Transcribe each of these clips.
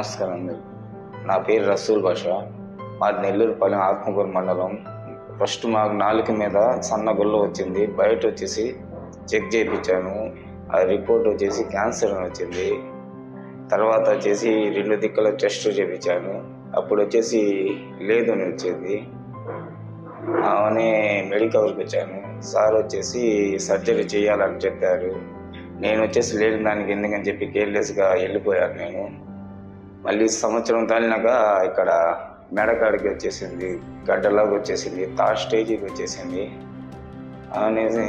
నమస్కారం అండి. నా పేరు రసూల్ బాషా. మాది నెల్లూరుపాలెం ఆత్మకూరు మండలం. ఫస్ట్ మాకు నాలుక మీద సన్న గుల్ల వచ్చింది. బయట వచ్చేసి చెక్ చేయించాను. ఆ రిపోర్ట్ వచ్చేసి క్యాన్సర్ అని వచ్చింది. తర్వాత వచ్చేసి 2 దిక్కుల టెస్ట్ చేయించాను. అప్పుడు వచ్చేసి లేదు అని వచ్చింది. అవన్నీ మెడికల్కి వచ్చాను. సార్ వచ్చేసి సర్జరీ చేయాలని చెప్పారు. నేను వచ్చేసి లేని దానికి ఎందుకని చెప్పి కేర్లెస్గా వెళ్ళిపోయాను. నేను మళ్ళీ సంవత్సరం తాలినాక ఇక్కడ మెడకాడికి వచ్చేసింది, గడ్డలాగా వచ్చేసింది, థర్డ్ స్టేజ్కి వచ్చేసింది అనేసి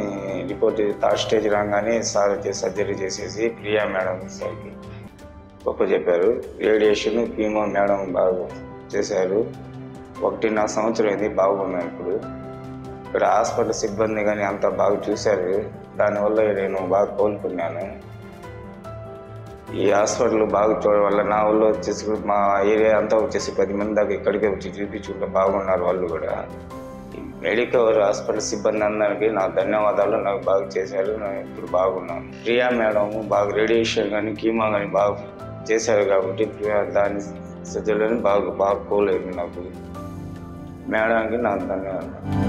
రిపోర్ట్. థర్డ్ స్టేజ్ రాగానే సార్ వచ్చేసి సర్జరీ చేసేసి ప్రియా మేడం సార్కి గొప్ప చెప్పారు. రేడియేషన్ కీమో మేడం బాగా చేశారు. 1.5 సంవత్సరం అయింది, బాగున్నాను. ఇక్కడ హాస్పిటల్ సిబ్బంది కానీ అంతా బాగా చూశారు. దానివల్ల నేను బాగా కోలుకున్నాను. ఈ హాస్పిటల్ బాగా చూడడం వల్ల నా ఊళ్ళో వచ్చేసి మా ఏరియా అంతా వచ్చేసి 10 మంది దాకా ఇక్కడికే వచ్చి చూపించుకుంటే బాగున్నారు వాళ్ళు కూడా. మెడికవర్ హాస్పిటల్ సిబ్బంది అందరికీ నా ధన్యవాదాలు. నాకు బాగా చేశారు. నేను ఇప్పుడు బాగున్నాను. ప్రియా మేడం బాగా రేడియేషన్ కానీ కీమో కానీ బాగా చేశారు కాబట్టి దాని సర్జరీని బాగా కోలేదు నాకు. మేడానికి నాకు ధన్యవాదాలు.